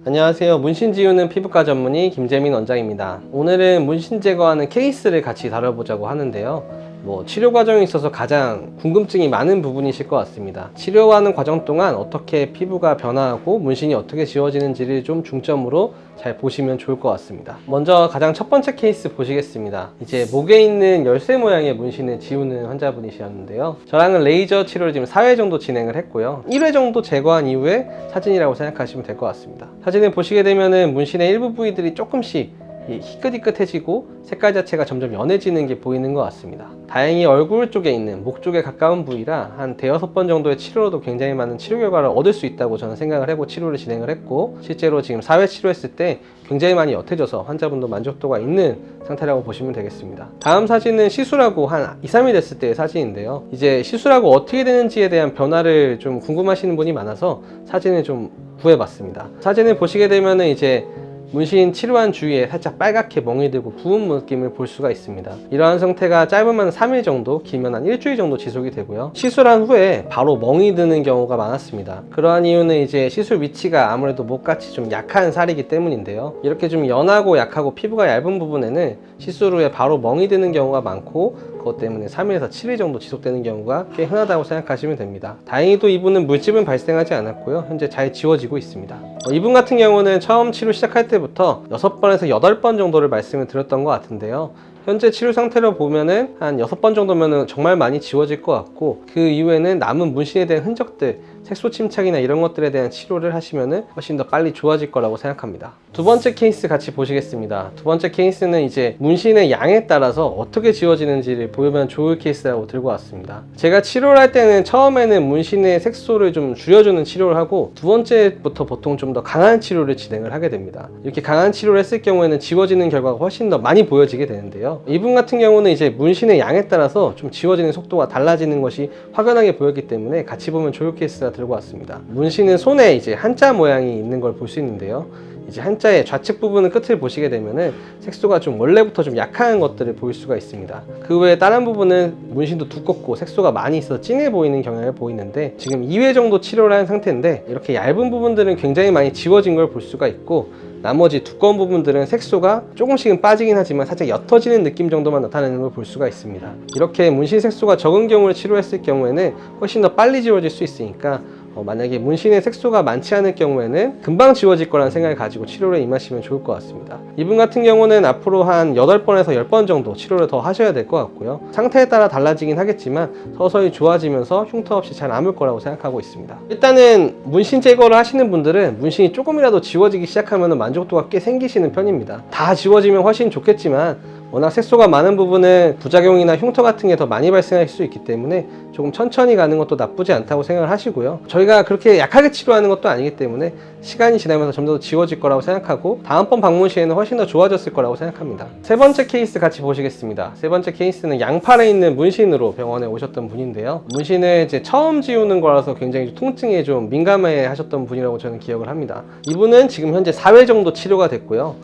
안녕하세요. 문신 지우는 피부과 전문의 김재민 원장입니다. 오늘은 문신 제거하는 케이스를 같이 다뤄보자고 하는데요. 치료 과정에 있어서 가장 궁금증이 많은 부분이실 것 같습니다. 치료하는 과정 동안 어떻게 피부가 변화하고 문신이 어떻게 지워지는지를 좀 중점으로 잘 보시면 좋을 것 같습니다. 먼저 가장 첫 번째 케이스 보시겠습니다. 이제 목에 있는 열쇠 모양의 문신을 지우는 환자분이셨는데요. 저랑은 레이저 치료를 지금 4회 정도 진행을 했고요. 1회 정도 제거한 이후에 사진이라고 생각하시면 될 것 같습니다. 사진을 보시게 되면은 문신의 일부 부위들이 조금씩 희끗희끗해지고 색깔 자체가 점점 연해지는 게 보이는 것 같습니다. 다행히 얼굴 쪽에 있는 목 쪽에 가까운 부위라 한 대여섯 번 정도의 치료로도 굉장히 많은 치료 결과를 얻을 수 있다고 저는 생각을 하고 치료를 진행을 했고, 실제로 지금 4회 치료했을 때 굉장히 많이 옅어져서 환자분도 만족도가 있는 상태라고 보시면 되겠습니다. 다음 사진은 시술하고 한 2, 3일 됐을 때의 사진인데요. 이제 시술하고 어떻게 되는지에 대한 변화를 좀 궁금하시는 분이 많아서 사진을 좀 구해봤습니다. 사진을 보시게 되면은 이제 문신 치료한 주위에 살짝 빨갛게 멍이 들고 부은 느낌을 볼 수가 있습니다. 이러한 상태가 짧으면 3일 정도, 길면 한 일주일 정도 지속이 되고요. 시술한 후에 바로 멍이 드는 경우가 많았습니다. 그러한 이유는 이제 시술 위치가 아무래도 목같이 좀 약한 살이기 때문인데요. 이렇게 좀 연하고 약하고 피부가 얇은 부분에는 시술 후에 바로 멍이 드는 경우가 많고, 그것 때문에 3일에서 7일 정도 지속되는 경우가 꽤 흔하다고 생각하시면 됩니다. 다행히도 이분은 물집은 발생하지 않았고요. 현재 잘 지워지고 있습니다. 이분 같은 경우는 처음 치료 시작할 때부터 6번에서 8번 정도를 말씀을 드렸던 것 같은데요. 현재 치료 상태로 보면은 한 6번 정도면은 정말 많이 지워질 것 같고, 그 이후에는 남은 문신에 대한 흔적들, 색소 침착이나 이런 것들에 대한 치료를 하시면은 훨씬 더 빨리 좋아질 거라고 생각합니다. 두 번째 케이스 같이 보시겠습니다. 두 번째 케이스는 이제 문신의 양에 따라서 어떻게 지워지는지를 보면 좋을 케이스라고 들고 왔습니다. 제가 치료를 할 때는 처음에는 문신의 색소를 좀 줄여주는 치료를 하고, 두 번째부터 보통 좀 더 강한 치료를 진행을 하게 됩니다. 이렇게 강한 치료를 했을 경우에는 지워지는 결과가 훨씬 더 많이 보여지게 되는데요. 이분 같은 경우는 이제 문신의 양에 따라서 좀 지워지는 속도가 달라지는 것이 확연하게 보였기 때문에 같이 보면 좋을 케이스가 들고 왔습니다. 문신은 손에 이제 한자 모양이 있는 걸 볼 수 있는데요. 이제 한자의 좌측 부분은 끝을 보시게 되면은 색소가 좀 원래부터 좀 약한 것들을 보일 수가 있습니다. 그 외에 다른 부분은 문신도 두껍고 색소가 많이 있어서 진해 보이는 경향을 보이는데, 지금 2회 정도 치료를 한 상태인데 이렇게 얇은 부분들은 굉장히 많이 지워진 걸 볼 수가 있고, 나머지 두꺼운 부분들은 색소가 조금씩은 빠지긴 하지만 살짝 옅어지는 느낌 정도만 나타내는 걸 볼 수가 있습니다. 이렇게 문신 색소가 적은 경우를 치료했을 경우에는 훨씬 더 빨리 지워질 수 있으니까 만약에 문신의 색소가 많지 않을 경우에는 금방 지워질 거라는 생각을 가지고 치료를 임하시면 좋을 것 같습니다. 이분 같은 경우는 앞으로 한 8번에서 10번 정도 치료를 더 하셔야 될 것 같고요. 상태에 따라 달라지긴 하겠지만 서서히 좋아지면서 흉터 없이 잘 남을 거라고 생각하고 있습니다. 일단은 문신 제거를 하시는 분들은 문신이 조금이라도 지워지기 시작하면 만족도가 꽤 생기시는 편입니다. 다 지워지면 훨씬 좋겠지만 워낙 색소가 많은 부분은 부작용이나 흉터 같은 게 더 많이 발생할 수 있기 때문에 조금 천천히 가는 것도 나쁘지 않다고 생각을 하시고요. 저희가 그렇게 약하게 치료하는 것도 아니기 때문에 시간이 지나면서 점점 더 지워질 거라고 생각하고, 다음번 방문 시에는 훨씬 더 좋아졌을 거라고 생각합니다. 세 번째 케이스 같이 보시겠습니다. 세 번째 케이스는 양팔에 있는 문신으로 병원에 오셨던 분인데요. 문신을 이제 처음 지우는 거라서 굉장히 통증에 좀 민감해 하셨던 분이라고 저는 기억을 합니다. 이분은 지금 현재 4회 정도 치료가 됐고요.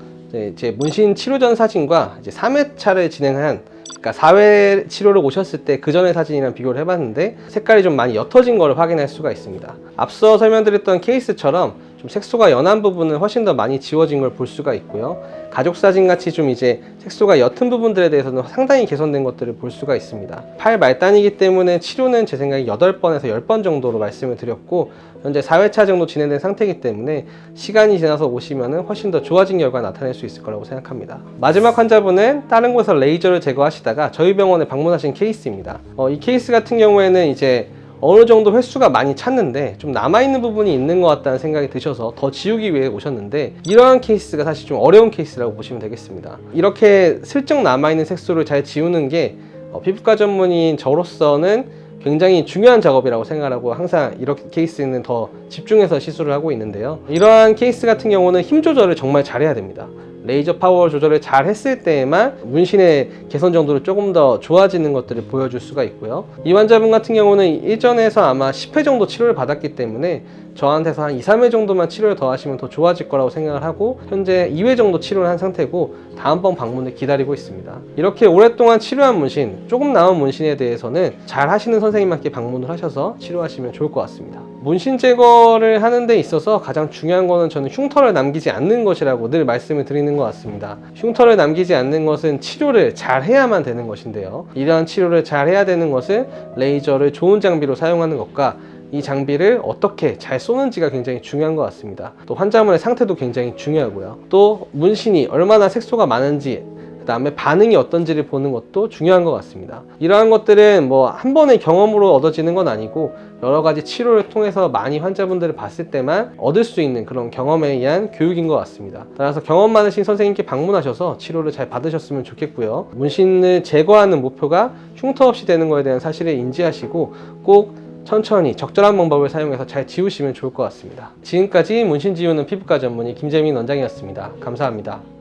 제 문신 치료 전 사진과 이제 3회차를 진행한, 그러니까 4회 치료를 오셨을 때 그 전의 사진이랑 비교를 해봤는데 색깔이 좀 많이 옅어진 걸 확인할 수가 있습니다. 앞서 설명드렸던 케이스처럼 좀 색소가 연한 부분은 훨씬 더 많이 지워진 걸 볼 수가 있고요. 가족 사진 같이 좀 이제 색소가 옅은 부분들에 대해서는 상당히 개선된 것들을 볼 수가 있습니다. 팔 말단이기 때문에 치료는 제 생각에 8번에서 10번 정도로 말씀을 드렸고, 현재 4회차 정도 진행된 상태이기 때문에 시간이 지나서 오시면 훨씬 더 좋아진 결과 나타낼 수 있을 거라고 생각합니다. 마지막 환자분은 다른 곳에서 레이저를 제거하시다가 저희 병원에 방문하신 케이스입니다. 이 케이스 같은 경우에는 이제 어느 정도 횟수가 많이 찼는데 좀 남아있는 부분이 있는 것 같다는 생각이 드셔서 더 지우기 위해 오셨는데, 이러한 케이스가 사실 좀 어려운 케이스라고 보시면 되겠습니다. 이렇게 슬쩍 남아있는 색소를 잘 지우는 게 피부과 전문의인 저로서는 굉장히 중요한 작업이라고 생각하고 항상 이렇게 케이스는 더 집중해서 시술을 하고 있는데요. 이러한 케이스 같은 경우는 힘 조절을 정말 잘해야 됩니다. 레이저 파워 조절을 잘 했을 때에만 문신의 개선 정도를 조금 더 좋아지는 것들을 보여줄 수가 있고요. 이 환자분 같은 경우는 일전에서 아마 10회 정도 치료를 받았기 때문에 저한테서 한 2, 3회 정도만 치료를 더 하시면 더 좋아질 거라고 생각을 하고 현재 2회 정도 치료를 한 상태고 다음번 방문을 기다리고 있습니다. 이렇게 오랫동안 치료한 문신, 조금 남은 문신에 대해서는 잘 하시는 선생님한테 방문을 하셔서 치료하시면 좋을 것 같습니다. 문신 제거를 하는 데 있어서 가장 중요한 거는 저는 흉터를 남기지 않는 것이라고 늘 말씀을 드리는 것 같습니다. 흉터를 남기지 않는 것은 치료를 잘 해야만 되는 것인데요. 이러한 치료를 잘 해야 되는 것은 레이저를 좋은 장비로 사용하는 것과 이 장비를 어떻게 잘 쏘는지가 굉장히 중요한 것 같습니다. 또 환자분의 상태도 굉장히 중요하고요. 또 문신이 얼마나 색소가 많은지 그 다음에 반응이 어떤지를 보는 것도 중요한 것 같습니다. 이러한 것들은 뭐 한 번의 경험으로 얻어지는 건 아니고 여러 가지 치료를 통해서 많이 환자분들을 봤을 때만 얻을 수 있는 그런 경험에 의한 교육인 것 같습니다. 따라서 경험 많으신 선생님께 방문하셔서 치료를 잘 받으셨으면 좋겠고요. 문신을 제거하는 목표가 흉터 없이 되는 것에 대한 사실을 인지하시고 꼭 천천히 적절한 방법을 사용해서 잘 지우시면 좋을 것 같습니다. 지금까지 문신 지우는 피부과 전문의 김재민 원장이었습니다. 감사합니다.